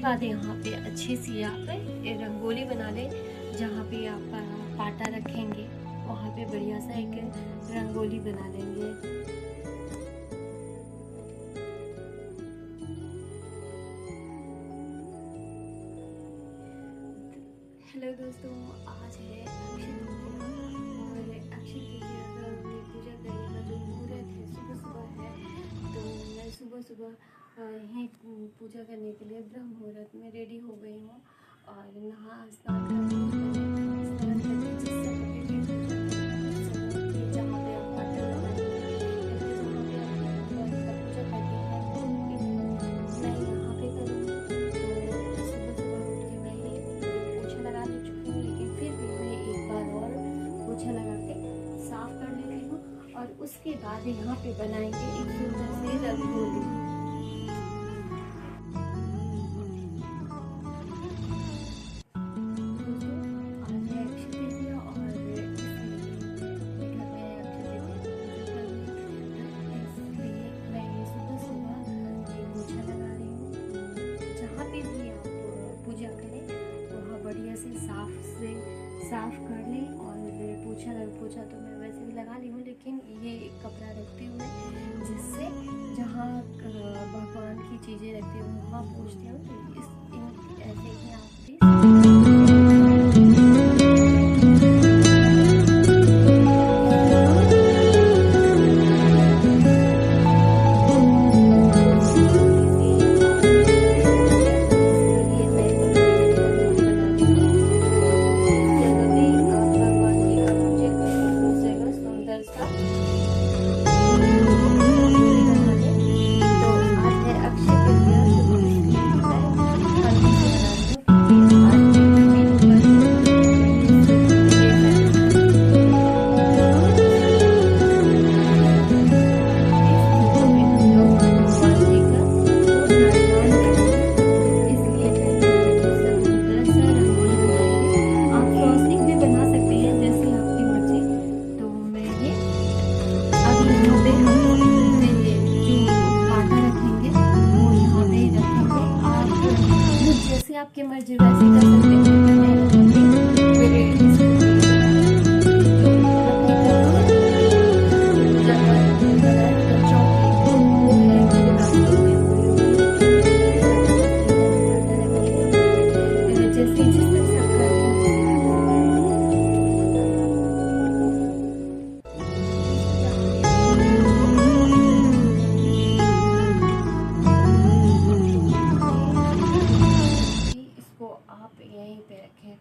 बाद यहाँ पे अच्छी सी आप रंगोली बना लें। जहाँ पे आप पाटा रखेंगे वहाँ पे बढ़िया सा एक रंगोली बना लेंगे। हेलो दोस्तों, आज है अक्षय तृतीया और अक्षय तृतीया का हमने पूजा करने का जो मुहूर्त है सुबह सुबह है। तो मैं सुबह सुबह ही पूजा करने के लिए ब्रह्म मुहूर्त में रेडी हो गई हूँ और नहा स्नान करके स्नान करके जिस समय पे भी पूजा करें जहाँ पे आप पाटा लगाएंगे या फिर जहाँ पे आप भगवान का पूजा करते हैं मैं यहाँ पे करूँगी। तो सुबह सुबह उठ के मैं ये पोछा लगा ले चुकी हूँ, लेकिन फिर भी मैं एक बार और पोछा लगा के साफ कर लेती हूँ और उसके बाद यहाँ पे बनाएंगे एक सुंदर सी रंगोली। साफ कर लें और पोछा तो मैं वैसे भी लगा ली हूँ, लेकिन ये कपड़ा रखती हूँ मैं जिससे जहाँ भगवान की चीज़ें रखती हूँ वहाँ पोछती हूँ। तो ऐसे ही आप भी आपकी मर्जी वैसे कर सकते हैं।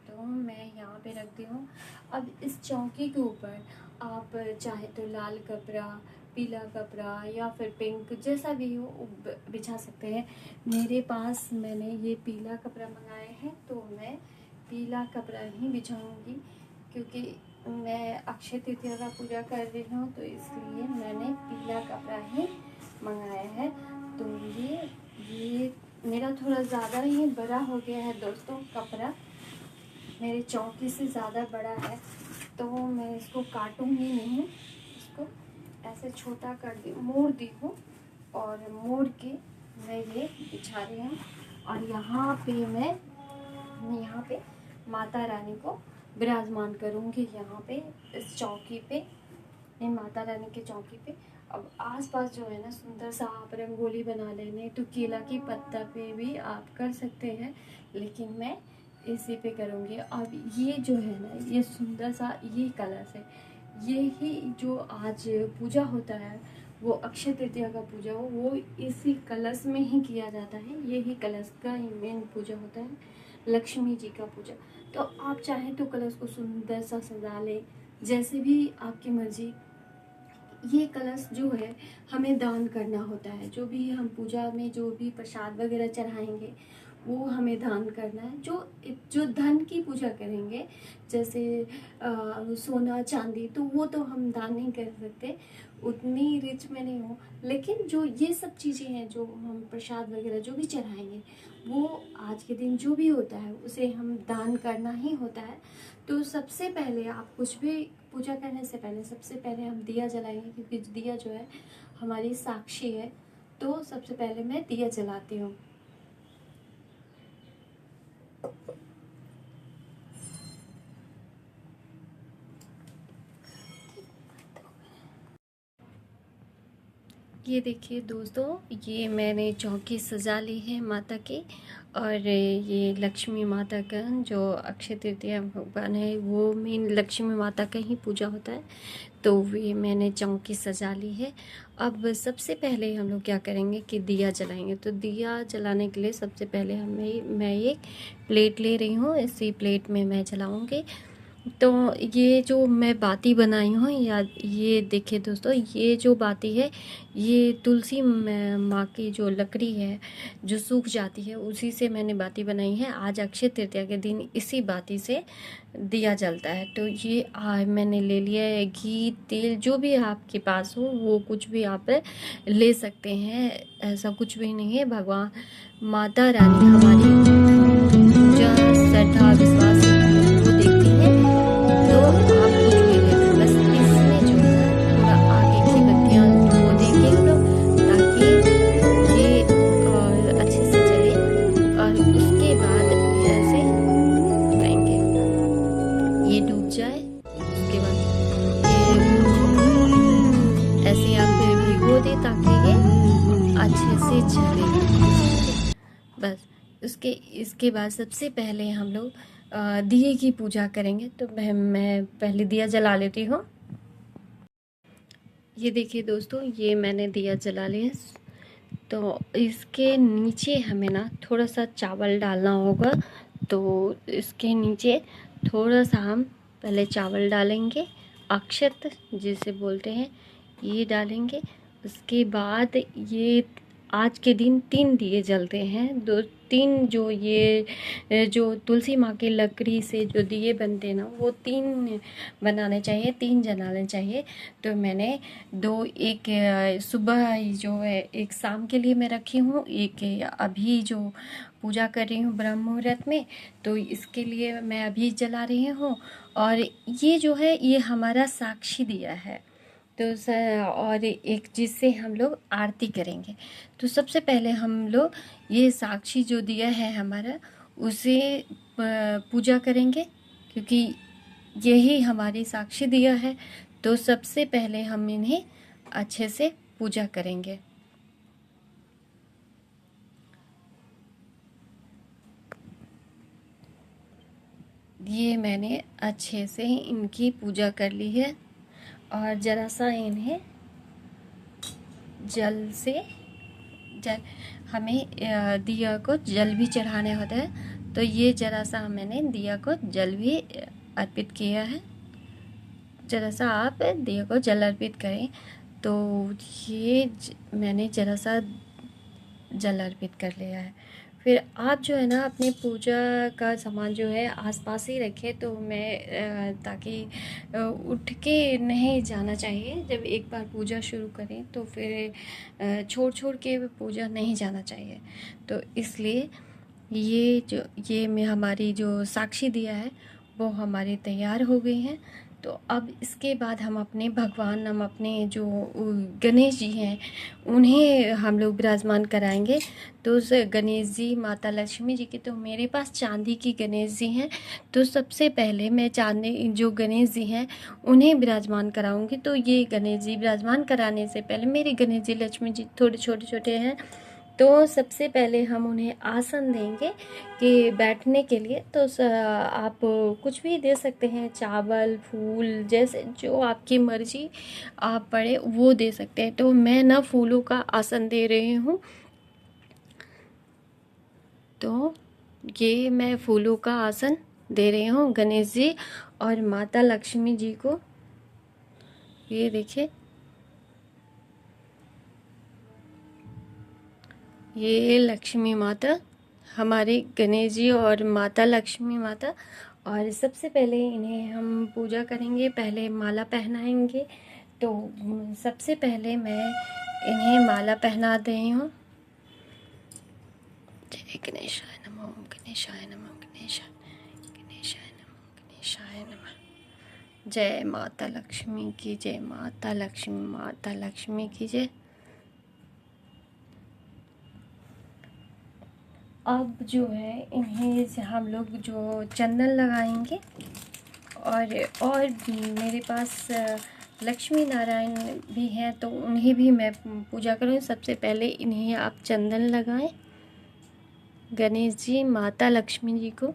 तो मैं यहाँ पे रखती हूँ। अब इस चौकी के ऊपर आप चाहे तो लाल कपड़ा, पीला कपड़ा या फिर पिंक जैसा भी हो बिछा सकते हैं। मेरे पास मैंने ये पीला कपड़ा मंगाया है तो मैं पीला कपड़ा ही बिछाऊंगी, क्योंकि मैं अक्षय तृतीया का पूजा कर रही हूँ तो इसलिए मैंने पीला कपड़ा ही मंगाया है। तो ये मेरा थोड़ा ज़्यादा ही बड़ा हो गया है दोस्तों, कपड़ा मेरे चौकी से ज़्यादा बड़ा है तो मैं इसको काटूंगी नहीं, इसको ऐसे छोटा कर दी, मोड़ दी हूँ और मोड़ के मैं ये बिछा रही हूँ। और यहाँ पे माता रानी को विराजमान करूँगी। यहाँ पे इस चौकी पे, माता रानी के चौकी पे। अब आसपास जो है ना सुंदर सा आप रंगोली बना लेने तो केला की पत्ता पे भी आप कर सकते हैं, लेकिन मैं इसी पे करूँगी। अब ये जो है ना ये सुंदर सा ये कलश है, ये ही जो आज पूजा होता है वो अक्षय तृतीया का पूजा हो वो इसी कलश में ही किया जाता है। ये ही कलश का ही मेन पूजा होता है, लक्ष्मी जी का पूजा। तो आप चाहें तो कलश को सुंदर सा सजा लें, जैसे भी आपकी मर्जी। ये कलश जो है हमें दान करना होता है, जो भी हम पूजा में जो भी प्रसाद वगैरह चढ़ाएंगे वो हमें दान करना है। जो धन की पूजा करेंगे जैसे सोना चांदी तो वो तो हम दान नहीं कर सकते, उतनी रिच में नहीं हो। लेकिन जो ये सब चीज़ें हैं जो हम प्रसाद वगैरह जो भी चढ़ाएंगे वो आज के दिन जो भी होता है उसे हम दान करना ही होता है। तो सबसे पहले आप कुछ भी पूजा करने से पहले सबसे पहले हम दिया जलाएंगे, क्योंकि दिया जो है हमारी साक्षी है। तो सबसे पहले मैं दिया जलाती हूँ। ये देखिए दोस्तों, ये मैंने चौकी सजा ली है माता की। और ये लक्ष्मी माता का जो अक्षय तृतीया भगवान है, वो मेन लक्ष्मी माता का ही पूजा होता है। तो ये मैंने चौकी सजा ली है। अब सबसे पहले हम लोग क्या करेंगे कि दिया जलाएंगे। तो दिया जलाने के लिए सबसे पहले मैं एक प्लेट ले रही हूँ। इसी प्लेट में मैं जलाऊँगी। तो ये जो मैं बाती बनाई हूँ, या ये देखिए दोस्तों, ये जो बाती है, ये तुलसी माँ की जो लकड़ी है जो सूख जाती है, उसी से मैंने बाती बनाई है। आज अक्षय तृतीया के दिन इसी बाती से दिया जलता है। तो ये मैंने ले लिया है घी, तेल, जो भी आपके पास हो वो कुछ भी आप ले सकते हैं। ऐसा कुछ भी नहीं है। भगवान माता रानी हमारी पूजा श्रद्धा विश्वास वो देखती है। तो आप कुछ भी ले लें, बस इसमें जो है थोड़ा आगे की बत्तियां वो देंगे हम लोग, ताकि ये अच्छे से जले। और उसके बाद ऐसे लगाएंगे, ये डूब जाए। उसके बाद ये ऐसे आप भिगो दें ताकि ये अच्छे से जले। बस इसके बाद सबसे पहले हम लोग दिए की पूजा करेंगे। तो मैं पहले दिया जला लेती हूँ। ये देखिए दोस्तों, ये मैंने दिया जला लिया। तो इसके नीचे हमें ना थोड़ा सा चावल डालना होगा। तो इसके नीचे थोड़ा सा हम पहले चावल डालेंगे, अक्षत जिसे बोलते हैं, ये डालेंगे। उसके बाद ये आज के दिन 3 दिए जलते हैं। 2-3 जो तुलसी माँ की लकड़ी से जो दिए बनते हैं ना, वो 3 बनाने चाहिए, 3 जलाने चाहिए। तो मैंने 2, एक सुबह जो है, एक शाम के लिए मैं रखी हूँ, एक अभी जो पूजा कर रही हूँ ब्रह्म मुहूर्त में, तो इसके लिए मैं अभी जला रही हूँ। और ये जो है, ये हमारा साक्षी दिया है। तो और एक जिससे हम लोग आरती करेंगे। तो सबसे पहले हम लोग ये साक्षी जो दिया है हमारा, उसे पूजा करेंगे, क्योंकि यही हमारी साक्षी दिया है। तो सबसे पहले हम इन्हें अच्छे से पूजा करेंगे। ये मैंने अच्छे से इनकी पूजा कर ली है। और ज़रा सा इन्हें हमें दिया को जल भी चढ़ाने होता है। तो ये ज़रा सा मैंने दिया को जल भी अर्पित किया है। ज़रा सा आप दिया को जल अर्पित करें। तो ये मैंने ज़रा सा जल अर्पित कर लिया है। फिर आप जो है ना, अपनी पूजा का सामान जो है आसपास ही रखें। तो मैं ताकि उठ के नहीं जाना चाहिए। जब एक बार पूजा शुरू करें तो फिर छोड़ के पूजा नहीं जाना चाहिए। तो इसलिए ये में हमारी जो साक्षी दिया है वो हमारी तैयार हो गई हैं। तो अब इसके बाद हम अपने जो गणेश जी हैं, उन्हें हम लोग विराजमान कराएंगे। तो उस गणेश जी, माता लक्ष्मी जी की, तो मेरे पास चांदी की गणेश जी हैं। तो सबसे पहले मैं चांदी जो गणेश जी हैं उन्हें विराजमान कराऊंगी। तो ये गणेश जी विराजमान कराने से पहले, मेरे गणेश जी लक्ष्मी जी थोड़े छोटे छोटे हैं, तो सबसे पहले हम उन्हें आसन देंगे कि बैठने के लिए। तो आप कुछ भी दे सकते हैं, चावल, फूल, जैसे जो आपकी मर्जी आप पड़े वो दे सकते हैं। तो मैं ना फूलों का आसन दे रही हूँ। तो ये मैं फूलों का आसन दे रही हूँ गणेश जी और माता लक्ष्मी जी को। ये देखिए, ये लक्ष्मी माता, हमारे गणेश जी और माता लक्ष्मी माता। और सबसे पहले इन्हें हम पूजा करेंगे, पहले माला पहनाएंगे। तो सबसे पहले मैं इन्हें माला पहना रही हूँ। जय गणेशाय नमः, ओम गणेशाय नमः, गणेशाय नमः, गणेशाय नमः। जय माता लक्ष्मी की जय, माता लक्ष्मी की जय। अब जो है इन्हें हम लोग जो चंदन लगाएंगे। और मेरे पास लक्ष्मी नारायण भी हैं तो उन्हें भी मैं पूजा करूँ। सबसे पहले इन्हें आप चंदन लगाएं, गणेश जी, माता लक्ष्मी जी को।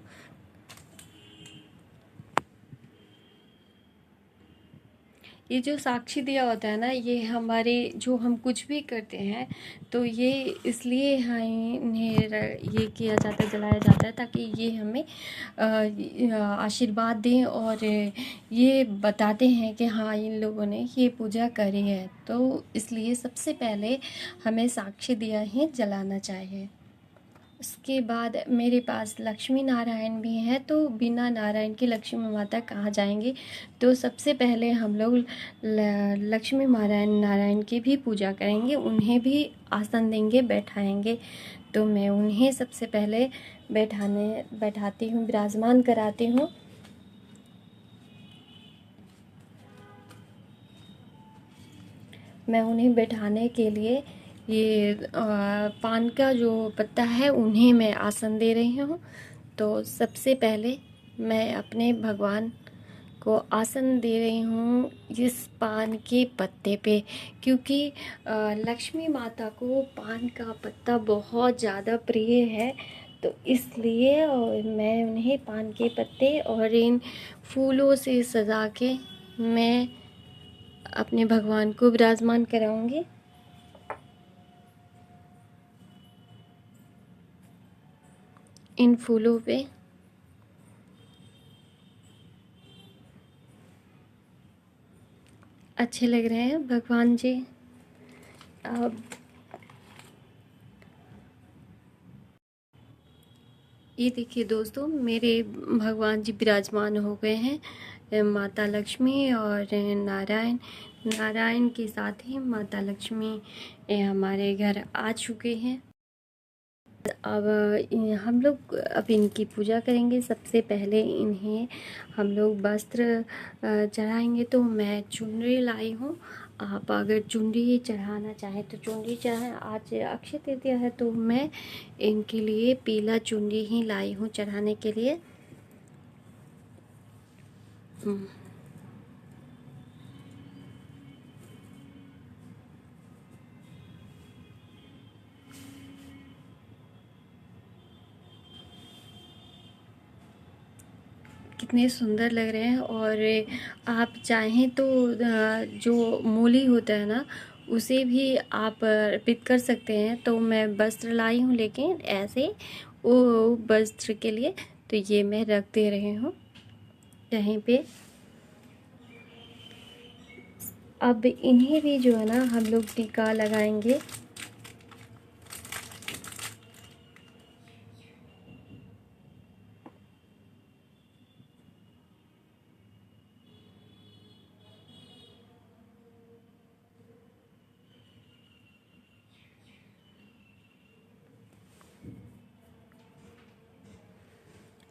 ये जो साक्षी दिया होता है ना, ये हमारे जो हम कुछ भी करते हैं तो ये इसलिए इन्हें ये किया जाता है, जलाया जाता है, ताकि ये हमें आशीर्वाद दें और ये बताते हैं कि हाँ इन लोगों ने ये पूजा करी है। तो इसलिए सबसे पहले हमें साक्षी दिया ही जलाना चाहिए। उसके बाद मेरे पास लक्ष्मी नारायण भी हैं, तो बिना नारायण के लक्ष्मी माता कहाँ जाएंगे। तो सबसे पहले हम लोग लक्ष्मी नारायण की भी पूजा करेंगे, उन्हें भी आसन देंगे, बैठाएंगे। तो मैं उन्हें सबसे पहले बैठाती हूँ, विराजमान कराती हूँ। मैं उन्हें बैठाने के लिए ये पान का जो पत्ता है उन्हें मैं आसन दे रही हूँ। तो सबसे पहले मैं अपने भगवान को आसन दे रही हूँ इस पान के पत्ते पे, क्योंकि लक्ष्मी माता को पान का पत्ता बहुत ज़्यादा प्रिय है। तो इसलिए मैं उन्हें पान के पत्ते और इन फूलों से सजा के मैं अपने भगवान को विराजमान कराऊंगी। इन फूलों पे अच्छे लग रहे हैं भगवान जी। अब ये देखिए दोस्तों, मेरे भगवान जी विराजमान हो गए हैं। माता लक्ष्मी और नारायण के साथ ही माता लक्ष्मी हमारे घर आ चुके हैं। अब हम लोग अब इनकी पूजा करेंगे। सबसे पहले इन्हें हम लोग वस्त्र चढ़ाएंगे। तो मैं चुनरी लाई हूँ, आप अगर चुनरी चढ़ाना चाहें तो चुनरी चढ़ाएं। आज अक्षय तृतीया है तो मैं इनके लिए पीला चुनरी ही लाई हूँ चढ़ाने के लिए। कितने सुंदर लग रहे हैं। और आप चाहें तो जो मूली होता है ना, उसे भी आप अर्पित कर सकते हैं। तो मैं वस्त्र लाई हूँ, लेकिन ऐसे वो वस्त्र के लिए तो ये मैं रख दे रही हूँ कहीं पे। अब इन्हें भी जो है ना हम लोग टीका लगाएंगे।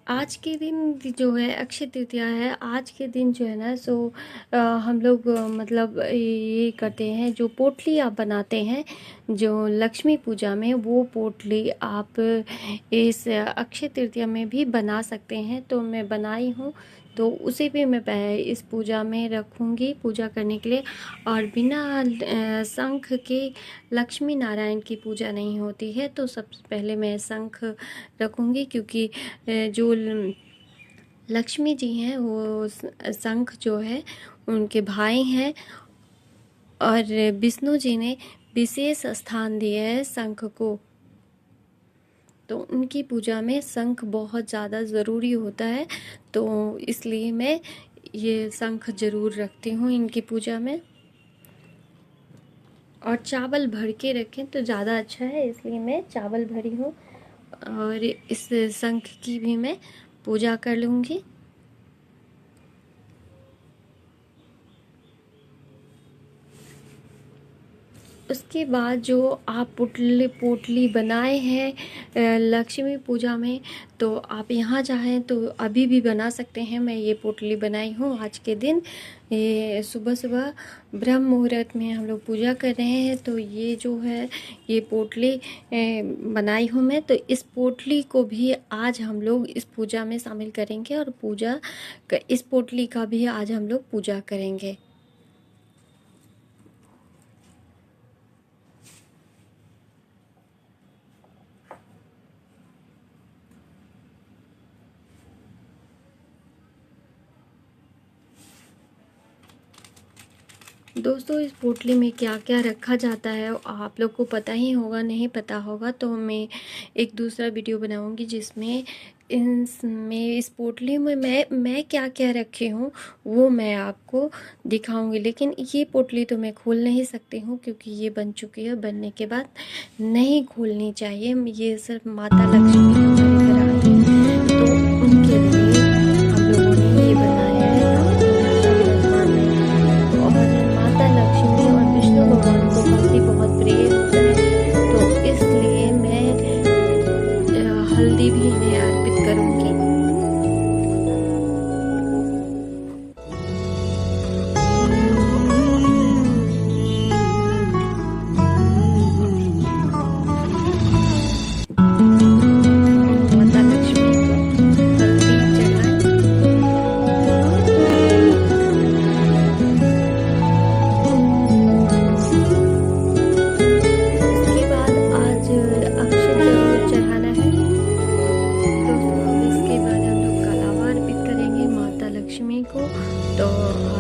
आज के दिन जो है अक्षय तृतीया है। आज के दिन जो है ना सो हम लोग मतलब ये करते हैं, जो पोटली आप बनाते हैं जो लक्ष्मी पूजा में, वो पोटली आप इस अक्षय तृतीया में भी बना सकते हैं। तो मैं बनाई हूँ, तो उसे भी मैं इस पूजा में रखूँगी पूजा करने के लिए। और बिना शंख के लक्ष्मी नारायण की पूजा नहीं होती है। तो सबसे पहले मैं शंख रखूँगी, क्योंकि जो लक्ष्मी जी हैं वो शंख जो है उनके भाई हैं, और विष्णु जी ने विशेष स्थान दिया है शंख को। तो उनकी पूजा में शंख बहुत ज़्यादा ज़रूरी होता है। तो इसलिए मैं ये शंख ज़रूर रखती हूँ इनकी पूजा में। और चावल भर के रखें तो ज़्यादा अच्छा है, इसलिए मैं चावल भरी हूँ। और इस शंख की भी मैं पूजा कर लूँगी। उसके बाद जो आप पोटली बनाए हैं लक्ष्मी पूजा में, तो आप यहाँ चाहें तो अभी भी बना सकते हैं। मैं ये पोटली बनाई हूँ आज के दिन, ये सुबह सुबह ब्रह्म मुहूर्त में हम लोग पूजा कर रहे हैं। तो ये जो है ये पोटली बनाई हूँ मैं। तो इस पोटली को भी आज हम लोग इस पूजा में शामिल करेंगे, और इस पोटली का भी आज हम लोग पूजा करेंगे। दोस्तों इस पोटली में क्या क्या रखा जाता है आप लोग को पता ही होगा, नहीं पता होगा तो मैं एक दूसरा वीडियो बनाऊंगी जिसमें इस पोटली में मैं क्या क्या रखी हूँ वो मैं आपको दिखाऊंगी। लेकिन ये पोटली तो मैं खोल नहीं सकती हूँ क्योंकि ये बन चुकी है, बनने के बाद नहीं खोलनी चाहिए। ये सिर्फ माता लक्ष्मी हमारे घर आई है तो उनके लिए हम लोगों ने ये बनाया है ताकि सब मेहमान हैं। और माता लक्ष्मी और विष्णु भगवान को हल्दी बहुत प्रिय होता है तो इसलिए मैं हल्दी भी इन्हें अर्पित करूंगी। माता लक्ष्मी को हल्दी चढ़ाएं। इसके बाद आज अक्षत जरूर चढ़ाना है दोस्तों। इसके बाद हम लोग कलावा अर्पित करेंगे माता लक्ष्मी को। तो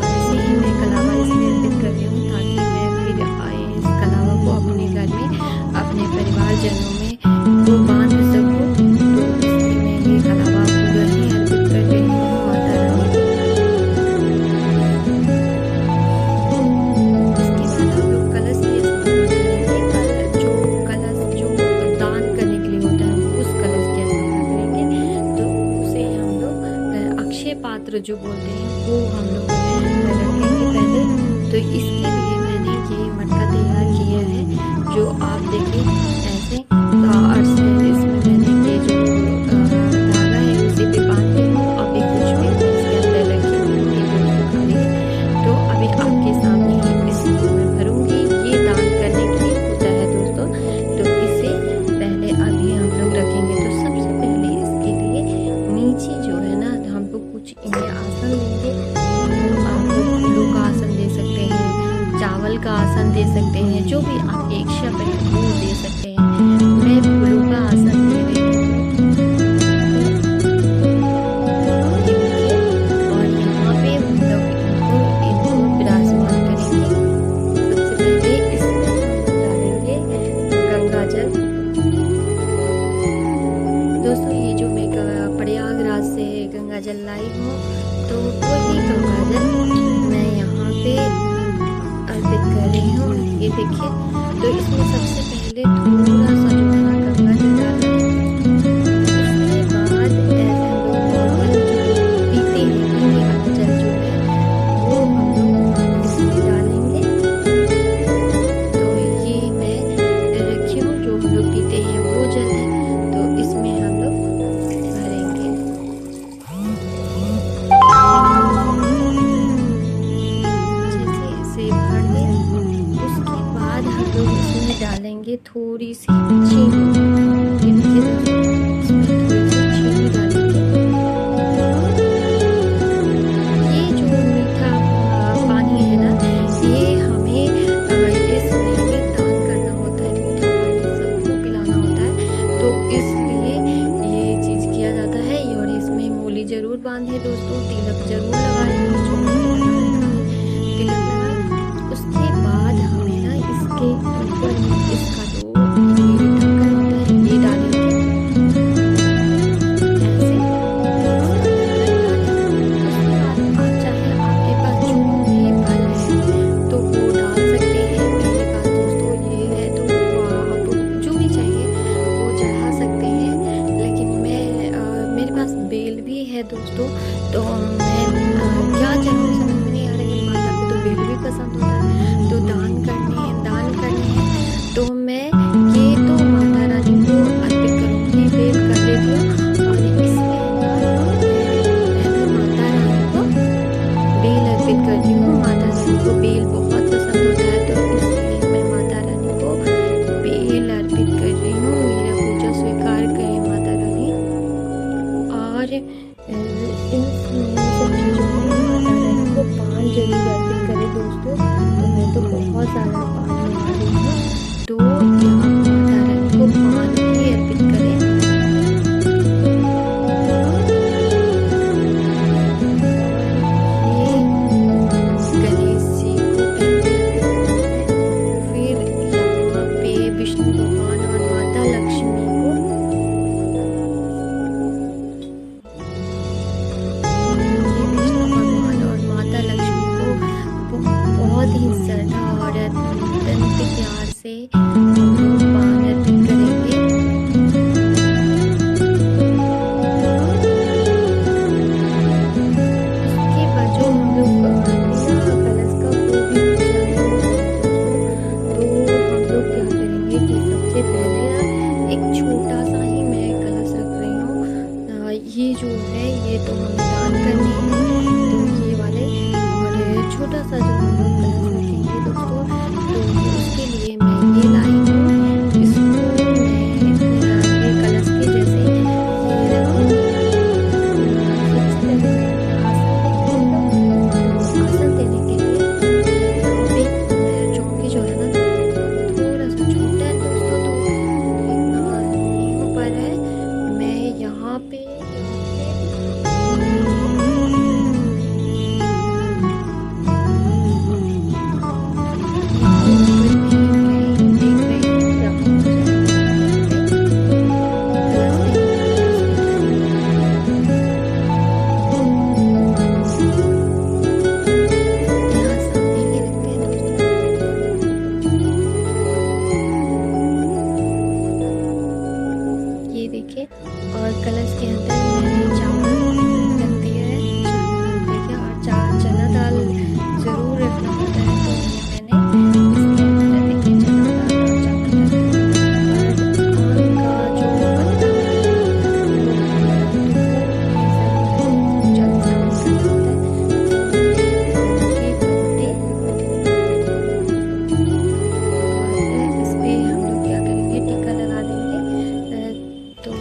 ऐसे ही मैं कलावा इसलिए अर्पित कर रही हूँ ताकि मैं फिर इस कलावा को अपने घर में अपने परिवारजनों में वो बांध सकूँ। तो इसलिए मैं ये कलावा पूरा ही अर्पित कर रही हूँ माता रानी को। इसके बाद हम लोग कलश की स्थापना करेंगे। जो कलश जो दान करने के लिए होता है उस कलश की स्थापना करेंगे। तो उसे हम लोग अक्षय पात्र जो बोलते हैं वो हम लोग रखेंगे पहले। तो इसके लिए मैंने ये मटका तैयार किया है जो आप देखिए ऐसे। और इसमें मैंने ये जो धागा है उसी पे बांध दी हूँ। अभी कुछ भी मैं इसके अंदर रखी हूँ, ये दोस्तों खाली है। तो अभी आपके सामने ही इसको मैं भरूंगी। ये दान करने के लिए होता है दोस्तों। तो इसे पहले अभी हम लोग रखेंगे। तो सबसे पहले इसके लिए नीचे जो है ना हम लोग कुछ इन्हें आसन देंगे। आप लोग फूलों का आसन दे सकते हैं, चावल का आसन दे सकते हैं, जो भी आपकी इच्छा है ये देखिए, और कलश के अंदर मैंने चावल रख दिया है, देखिए, और चना दाल ज़रूर रखना होता है, तो ये मैंने इसके अंदर देखिए चना दाल और चावल रख दिया। और आम का जो पत्ता होता है तो जब इस्तेमाल करना होता है, और इस पे हम लोग क्या करेंगे, टीका लगा देंगे। तो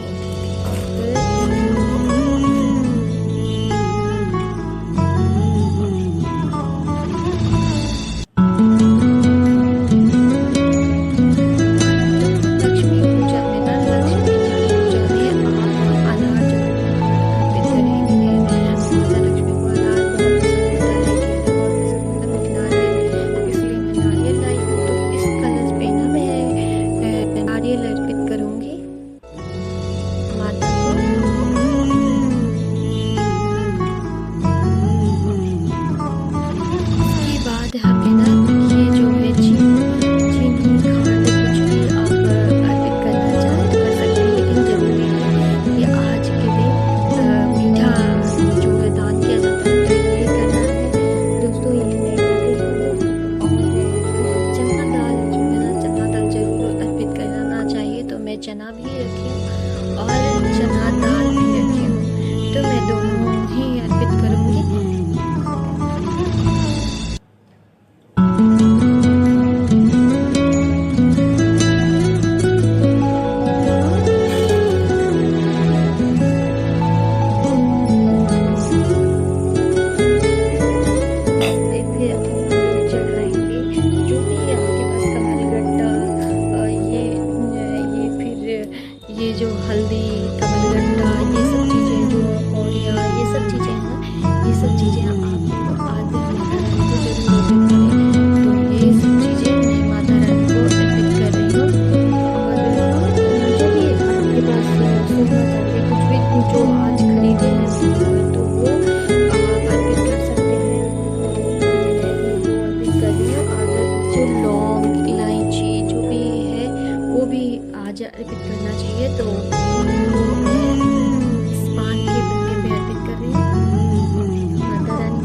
लक्ष्मी पूजा में ना, लक्ष्मी जी की पूजा में आप अनार जरूर अर्पित करेंगे। माता लक्ष्मी को अनार बहुत पसंद होता है, केला बहुत पसंद होता है, नारियल, इसलिए मैं नारियल लाई हूँ। तो इस कलश पे ना मैं नारियल अर्पित करूँगी माता को। इसके बाद हमें ना ये जो है चीनी खांड कुछ भी आप अर्पित करना चाहें तो कर सकते हैं, लेकिन ज़रूरी है कि आज के दिन मीठा जो है दान किया जाता है, तो ये करना है दोस्तों। ये मैं कर रही हूँ। और चना दाल जो है ना, चना दाल ज़रूर अर्पित करना चाहिए, तो मैं चना भी रखी हूँ और चना दाल भी रखी हूँ, तो मैं दोनों ही अर्पित करूँगी। फिर हम लोग चढ़ाएंगे जो भी आपके पास कमलगट्टा, ये फिर ये जो हल्दी, कमलगट्टा, ये सब चीज़ें, जो कौड़िया, ये सब चीज़ें हैं ना, ये सब चीज़ें आप आज माता रानी को जरूर अर्पित करें। तो ये सब चीज़ें मैं माता रानी को अर्पित कर रही हूँ। और जो भी आपके पास सोना चांदी कुछ भी जो आज खरीदे हैं तो वो आप अर्पित कर सकते हैं। मैं अर्पित कर रही हूँ। और जो लौंग, इलायची जो भी है वो भी आज अर्पित करना चाहिए, तो मैं इस पान के बुके पे अर्पित कर रही हूँ माता रानी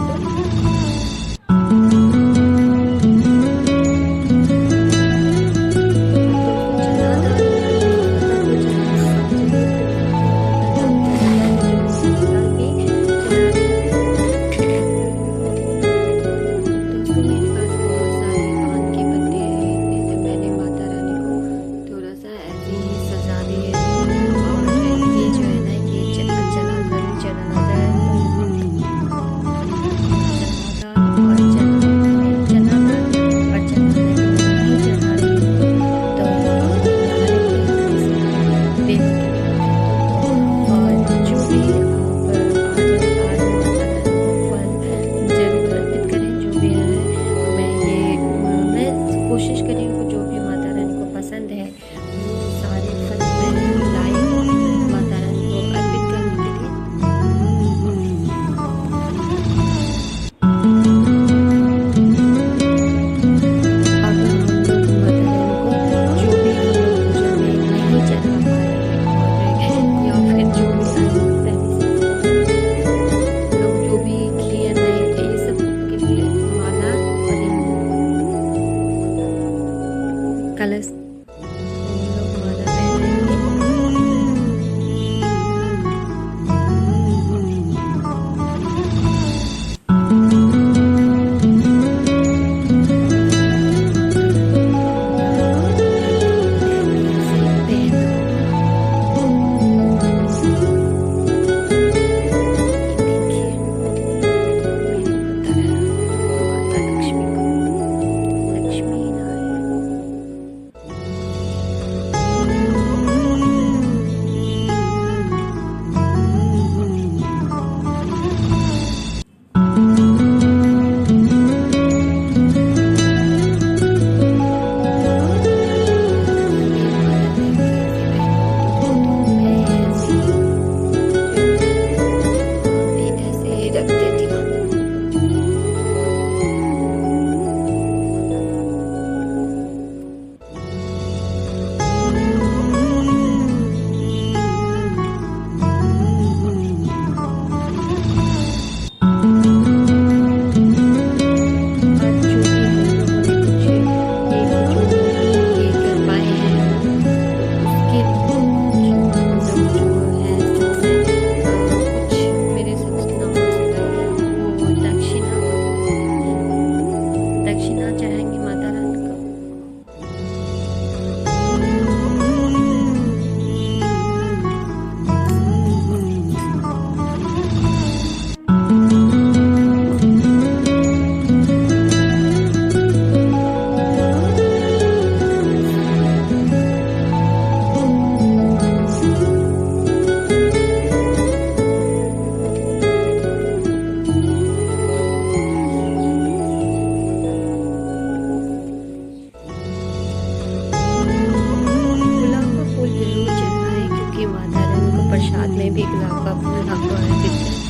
भी गुलाब का फूल हमको अर्पित करें।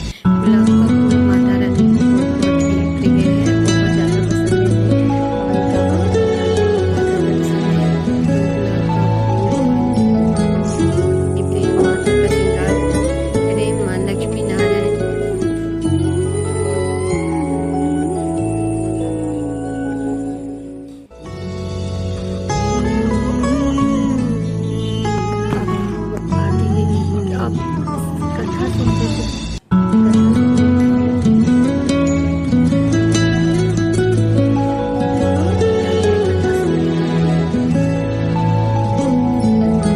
गुलाब का फूल माता रानी को बहुत ही प्रिय है, बहुत ज़्यादा पसंद है। उनका भक्त बहुत ज़्यादा पसंद है। तो गुलाब का फूल प्रेम माता का श्रृंगार करें। माँ लक्ष्मी नारायण आप कथा सुनते थे, कथा सुनते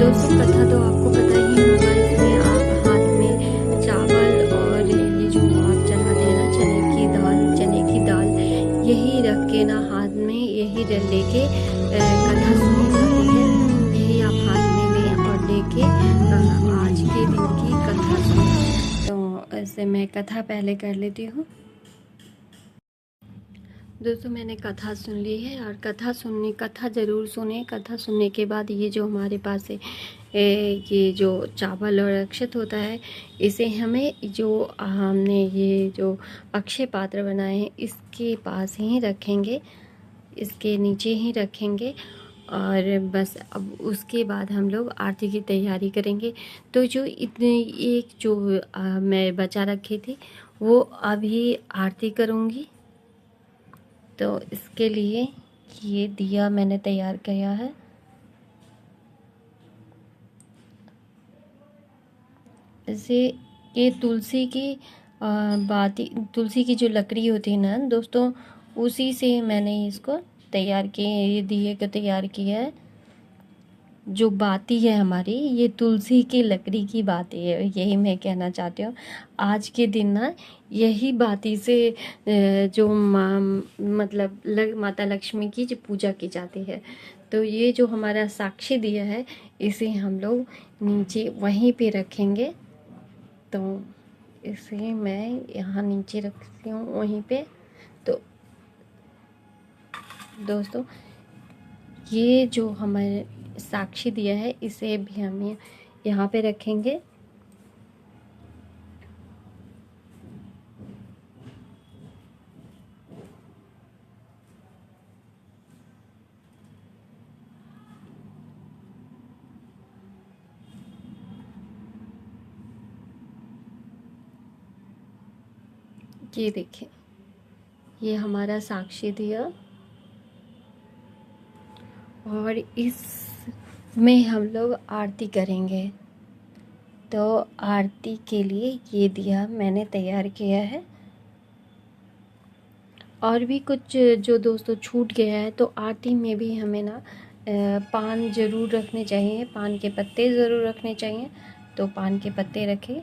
दोस्तों, कथा तो आपको पता ही होगा। इसमें आप हाथ में चावल और ये जो आप चढ़ाते हैं ना चने की दाल यही रख के ना हाथ में यही लेके कथा सुनी जाती है। यही आप हाथ में लें और लेके आज के दिन की कथा सुनें। तो ऐसे मैं कथा पहले कर लेती हूँ। दोस्तों, मैंने कथा सुन ली है और कथा ज़रूर सुने। कथा सुनने के बाद ये जो हमारे पास है ये जो चावल और अक्षत होता है, इसे हमें जो हमने ये जो अक्षय पात्र बनाए हैं इसके पास ही रखेंगे, इसके नीचे ही रखेंगे और बस अब उसके बाद हम लोग आरती की तैयारी करेंगे। तो जो इतने एक जो मैं बचा रखी थी वो अभी आरती करूँगी। तो इसके लिए ये दिया मैंने तैयार किया है। जैसे ये तुलसी की जो लकड़ी होती है ना दोस्तों, उसी से मैंने इसको तैयार किया, ये दिए को तैयार किया है। जो बाती है हमारी, ये तुलसी की लकड़ी की बाती है, यही मैं कहना चाहती हूँ। आज के दिन ना यही बाती से जो मतलब माता लक्ष्मी की जो पूजा की जाती है। तो ये जो हमारा साक्षी दिया है इसे हम लोग नीचे वहीं पे रखेंगे। तो इसे मैं यहाँ नीचे रखती हूँ वहीं पे। तो दोस्तों, ये जो हमारे साक्षी दिया है इसे भी हम यहाँ पे रखेंगे। ये देखिए, ये हमारा साक्षी दिया और इसमें हम लोग आरती करेंगे। तो आरती के लिए ये दिया मैंने तैयार किया है। और भी कुछ जो दोस्तों छूट गया है, तो आरती में भी हमें ना पान ज़रूर रखने चाहिए, पान के पत्ते ज़रूर रखने चाहिए। तो पान के पत्ते रखें।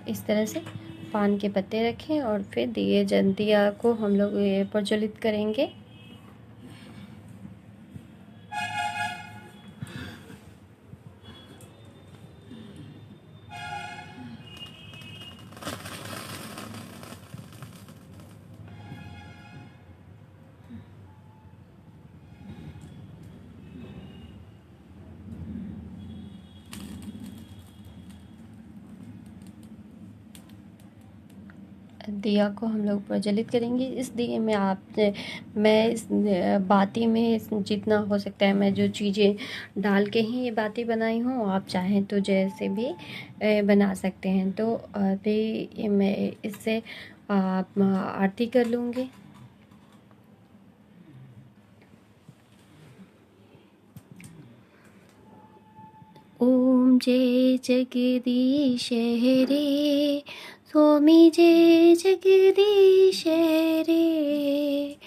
इस तरह से पान के पत्ते रखें और फिर दिया को हम लोग प्रज्वलित करेंगे। दिया को हम लोग प्रज्वलित करेंगे। इस दिए में मैं इस बाती में जितना हो सकता है मैं जो चीज़ें डाल के ही ये बाती बनाई हूँ। आप चाहें तो जैसे भी बना सकते हैं। तो अभी मैं इससे आरती कर लूँगी। ओम जय जगदीश हरे, स्वामी जय जगदीश रे।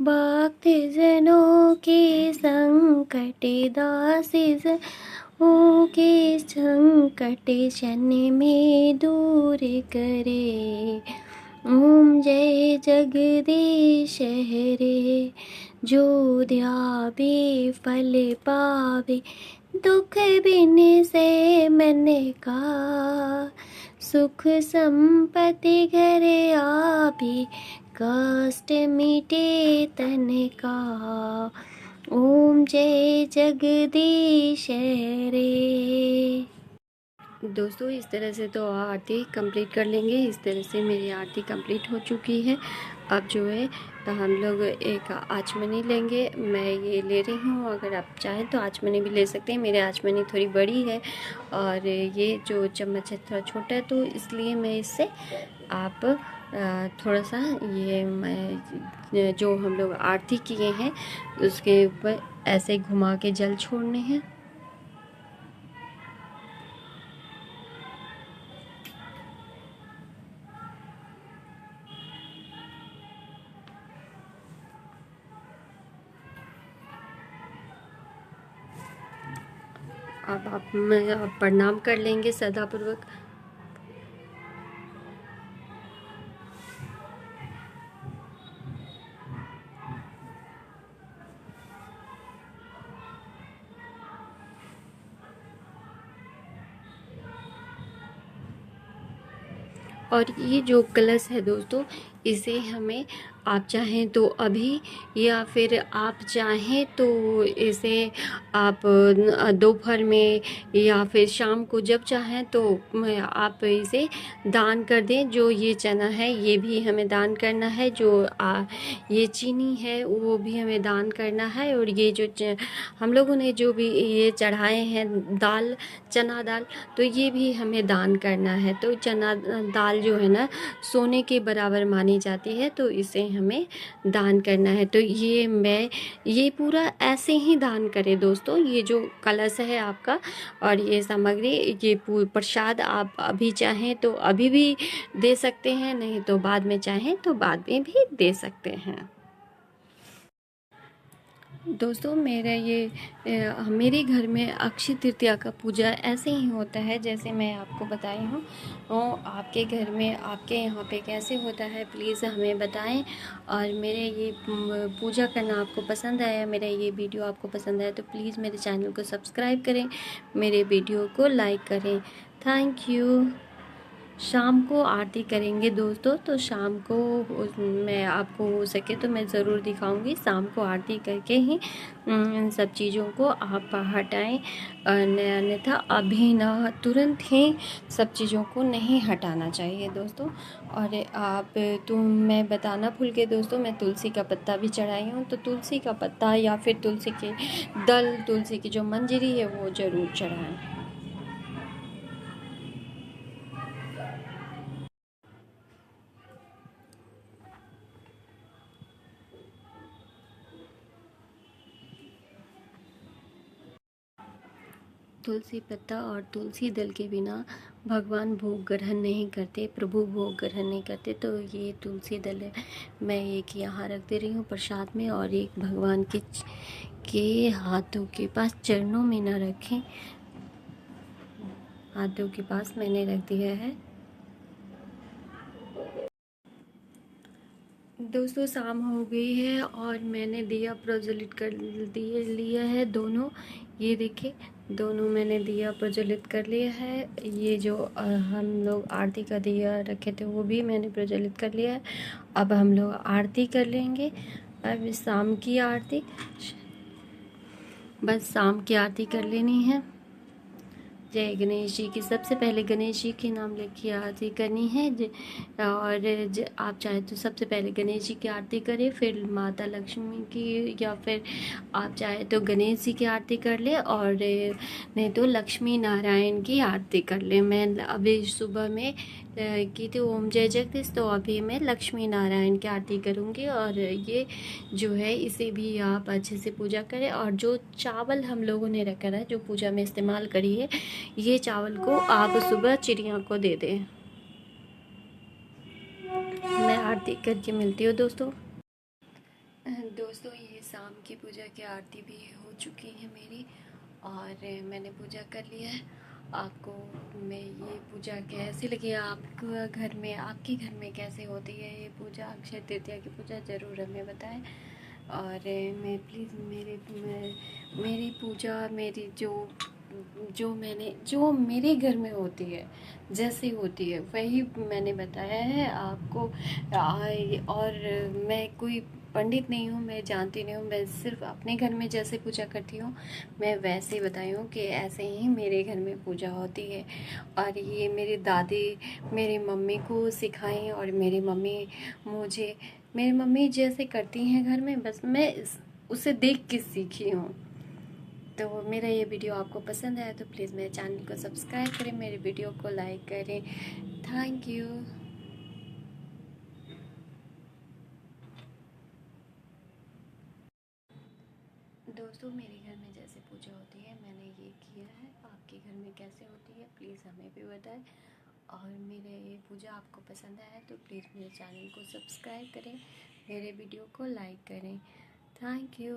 भक्त जनों के संकट दासी जनों के संकट क्षण में दूर करे। ओम जय जगदीश हरे, जो ध्यावे फल पावे, दुख बिन से मन का सुख संपत्ति घरे आभी, कष्ट मिटे तन का। ओम जय जगदीश रे। दोस्तों इस तरह से तो आरती कंप्लीट कर लेंगे। इस तरह से मेरी आरती कंप्लीट हो चुकी है। अब जो है हम लोग एक आचमनी लेंगे। मैं ये ले रही हूँ, अगर आप चाहें तो आचमनी भी ले सकते हैं। मेरी आचमनी थोड़ी बड़ी है और ये जो चम्मच है थोड़ा छोटा है, तो इसलिए मैं इससे आप थोड़ा सा ये मैं जो हम लोग आरती किए हैं उसके ऊपर ऐसे घुमा के जल छोड़ने हैं। अब आप प्रणाम कर लेंगे सदापूर्वक। और ये जो कलश है दोस्तों, इसे हमें आप चाहें तो अभी या फिर आप चाहें तो इसे आप दोपहर में या फिर शाम को जब चाहें तो आप इसे दान कर दें। जो ये चना है ये भी हमें दान करना है, जो ये चीनी है वो भी हमें दान करना है, और ये जो हम लोगों ने जो भी ये चढ़ाए हैं दाल, चना दाल, तो ये भी हमें दान करना है। तो चना दाल जो है ना सोने के बराबर मानी जाती है, तो इसे हमें दान करना है। तो ये पूरा ऐसे ही दान करें दोस्तों। ये जो कलश है आपका और ये सामग्री, ये प्रसाद आप अभी चाहें तो अभी भी दे सकते हैं, नहीं तो बाद में चाहें तो बाद में भी दे सकते हैं। दोस्तों मेरे घर में अक्षय तृतीया का पूजा ऐसे ही होता है जैसे मैं आपको बताई हूँ। और आपके घर में, आपके यहाँ पे कैसे होता है प्लीज़ हमें बताएं। और मेरे ये पूजा करना आपको पसंद आया, मेरा ये वीडियो आपको पसंद आया तो प्लीज़ मेरे चैनल को सब्सक्राइब करें, मेरे वीडियो को लाइक करें। Thank you. शाम को आरती करेंगे दोस्तों, तो शाम को मैं आपको हो सके तो मैं ज़रूर दिखाऊंगी। शाम को आरती करके ही इन सब चीज़ों को आप हटाएं, अन्यथा अभी ना तुरंत ही सब चीज़ों को नहीं हटाना चाहिए दोस्तों। और मैं बताना भूल गई दोस्तों, मैं तुलसी का पत्ता भी चढ़ाई हूँ, तो तुलसी का पत्ता या फिर तुलसी के दल, तुलसी की जो मंजरी है वो ज़रूर चढ़ाएं। तुलसी पत्ता और तुलसी दल के बिना भगवान भोग ग्रहण नहीं करते, प्रभु भोग ग्रहण नहीं करते। तो ये तुलसी दल है, मैं एक यहाँ रख दे रही हूँ प्रसाद में, और एक भगवान के हाथों के पास, चरणों में ना रखें, हाथों के पास मैंने रख दिया है। दोस्तों शाम हो गई है और मैंने दिया प्रज्वलित कर लिया है दोनों। ये देखिए दोनों मैंने दिया प्रज्वलित कर लिया है। ये जो हम लोग आरती का दिया रखे थे वो भी मैंने प्रज्वलित कर लिया है। अब हम लोग आरती कर लेंगे। अब शाम की आरती, बस शाम की आरती कर लेनी है। जय गणेश जी की, सबसे पहले गणेश जी के नाम लेके आरती करनी है। और आप चाहे तो सबसे पहले गणेश जी की आरती करें, फिर माता लक्ष्मी की, या फिर आप चाहे तो गणेश जी की आरती कर ले, और नहीं तो लक्ष्मी नारायण की आरती कर ले। मैं अभी सुबह में की थी ओम जय जगदीश, तो अभी मैं लक्ष्मी नारायण की आरती करूँगी। और ये जो है इसे भी आप अच्छे से पूजा करें। और जो चावल हम लोगों ने रखा है, जो पूजा में इस्तेमाल करी है, ये चावल को आप सुबह चिड़िया को दे दें। मैं आरती करके मिलती हूँ दोस्तों। दोस्तों ये शाम की पूजा की आरती भी हो चुकी है मेरी, और मैंने पूजा कर लिया है। आपको मैं ये पूजा कैसी लगी, आपके घर में, आपके घर में कैसे होती है ये पूजा, अक्षय तृतीया की पूजा, ज़रूर हमें बताएं। और मैं प्लीज़ मेरी पूजा, मेरी जो जो मेरे घर में होती है, जैसी होती है वही मैंने बताया है आपको। और मैं कोई पंडित नहीं हूँ, मैं जानती नहीं हूँ, मैं सिर्फ अपने घर में जैसे पूजा करती हूँ मैं वैसे ही बताई हूँ कि ऐसे ही मेरे घर में पूजा होती है। और ये मेरी दादी मेरी मम्मी को सिखाई, और मेरी मम्मी जैसे करती हैं घर में, बस मैं उसे देख के सीखी हूँ। तो मेरा ये वीडियो आपको पसंद आया तो प्लीज़ मेरे चैनल को सब्सक्राइब करें, मेरे वीडियो को लाइक करें। Thank you. दोस्तों, मेरे घर में जैसे पूजा होती है मैंने ये किया है, आपके घर में कैसे होती है प्लीज़ हमें भी बताएं। और मेरे ये पूजा आपको पसंद आया तो प्लीज़ मेरे चैनल को सब्सक्राइब करें, मेरे वीडियो को लाइक करें। Thank you.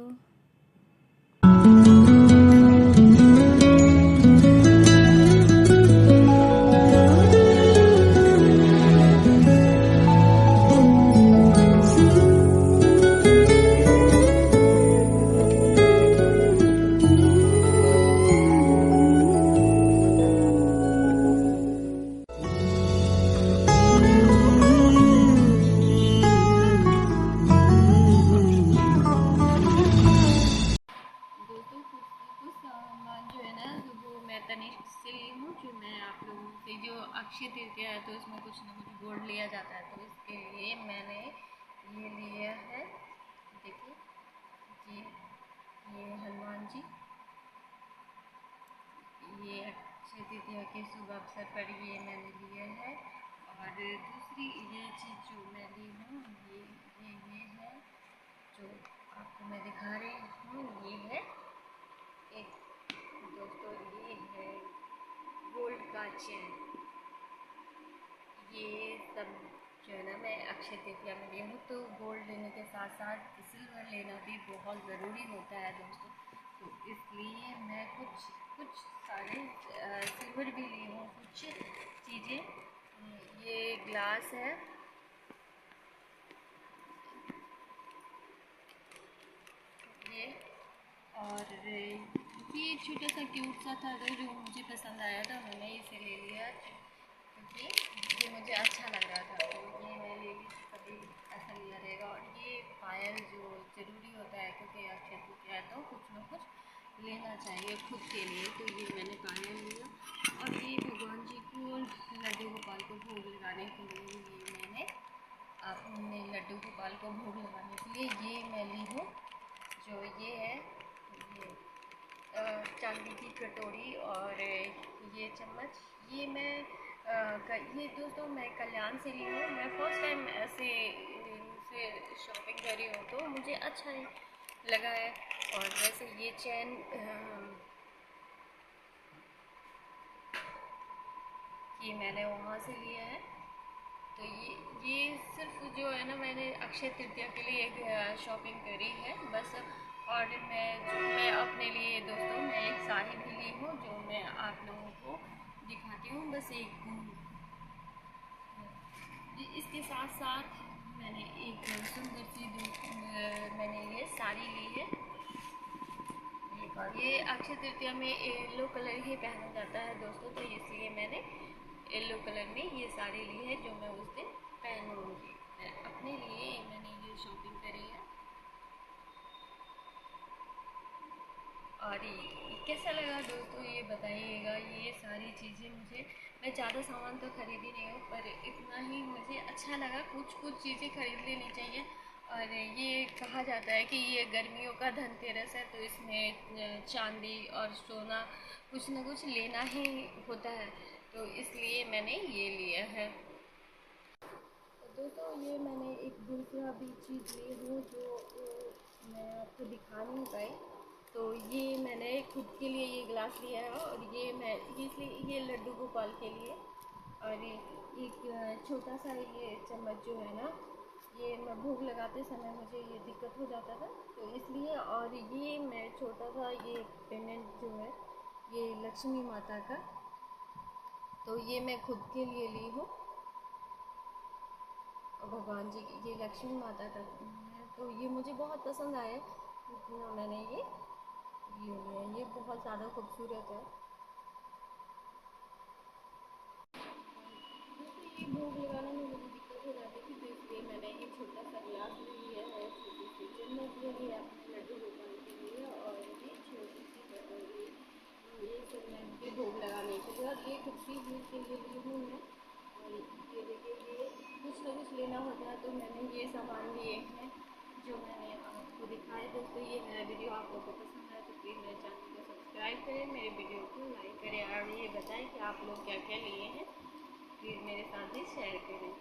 दोस्तों, कुछ सामान जो है ना वो मैं तनिष्क से ली हूँ, जो मैं आप लोगों से जो अक्षय तृतीया है तो इसमें कुछ ना कुछ गोल्ड लिया जाता है, तो इसके लिए मैंने ये लिया है। देखिए, ये हनुमान जी, ये अक्षय तृतीया के शुभ अवसर पर ये मैंने लिया है। और दूसरी ये चीज़ जो मैं ली हूँ ये है, जो आपको मैं दिखा रही हूँ, ये है एक, दोस्तों ये है गोल्ड का चेन। ये सब जो है ना मैं अक्षय तृतीया में ली हूँ, तो गोल्ड लेने के साथ साथ सिल्वर लेना भी बहुत ज़रूरी होता है दोस्तों। तो इसलिए मैं कुछ कुछ सारे सिल्वर भी ली हूँ, कुछ चीज़ें। ये ग्लास है, ये, और ये छोटा सा क्यूट सा था तो जो मुझे पसंद आया था मैंने इसे ले लिया, क्योंकि ये मुझे अच्छा लग रहा था तो ये मैं ले ली, कभी ऐसा लिया रहेगा। और ये पायल जो ज़रूरी होता है, क्योंकि अक्षय तृतीया है तो कुछ ना कुछ लेना चाहिए खुद के लिए, तो ये मैंने पायल लिया। और ये भगवान जी को लड्डू गोपाल को भोग लगाने के लिए ये मैंने अपने लड्डू गोपाल को भोग लगाने के लिए ये मैं ली हूँ, जो ये है, ये चांदी की कटोरी और ये चम्मच। ये मैं ये दोस्तों मैं कल्याण से ली हूँ, मैं फर्स्ट टाइम ऐसे से शॉपिंग कर रही हूँ तो मुझे अच्छा ही लगा है। और वैसे ये चैन ये मैंने वहाँ से लिया है। तो ये सिर्फ जो है ना मैंने अक्षय तृतीया के लिए एक शॉपिंग करी है बस। और मैं अपने लिए दोस्तों मैं एक साड़ी भी ली हूँ, जो मैं आप लोगों को दिखाती हूँ बस एक। इसके साथ साथ मैंने एक सुंदर सी मैंने ये साड़ी ली है। ये अक्षय तृतीया में येलो कलर ही पहना जाता है दोस्तों, तो इसलिए मैंने येलो कलर में ये साड़ी ली है, जो मैं उस दिन पहनूंगी। अपने लिए मैंने ये शॉपिंग करी है। और ये कैसा लगा दोस्तों ये बताइएगा। ये सारी चीज़ें मुझे, मैं ज़्यादा सामान तो खरीदी नहीं हूँ पर इतना ही मुझे अच्छा लगा, कुछ कुछ चीज़ें खरीद लेनी चाहिए। और ये कहा जाता है कि ये गर्मियों का धनतेरस है, तो इसमें चांदी और सोना कुछ ना कुछ लेना ही होता है, तो इसलिए मैंने ये लिया है। तो दोस्तों, ये मैंने एक दूसरा भी चीज़ ली हूँ जो मैं आपको दिखा नहीं पाई। तो ये मैंने खुद के लिए ये ग्लास लिया है, और ये मैं इसलिए ये लड्डू गोपाल के लिए। और एक छोटा सा ये चम्मच जो है ना, ये मैं भोग लगाते समय मुझे ये दिक्कत हो जाता था, तो इसलिए। और ये मैं छोटा सा ये पेंडेंट जो है ये लक्ष्मी माता का, तो ये मैं खुद के लिए ली हूँ। भगवान जी की ये लक्ष्मी माता का है, तो ये मुझे बहुत पसंद आया, इसलिए मैंने ये लिया। ये बहुत ज़्यादा खूबसूरत है। भोग लगाने में मुझे दिक्कत हो जाती थी, तो इसलिए मैंने एक छोटा सा गिलास ले लिया है, छोटी सी चम्मच ले लिया अपने लड्डू गोपाल के लिए, और ये छोटी सी कटोरी, ये सब मैं इनके भोग लगाने के लिए, और ये कुर्सी भी के लिए ली हूँ मैं। और ये देखिए, ये कुछ ना कुछ लेना होता है, तो मैंने ये सामान लिए हैं जो मैंने आपको दिखाए। दोस्तों, ये मेरा वीडियो आप लोगों को पसंद आए तो प्लीज़ मेरे चैनल को सब्सक्राइब करें, मेरे वीडियो को लाइक करें, और ये बताएं कि आप लोग क्या क्या लिए हैं, प्लीज़ मेरे साथ ही शेयर करें।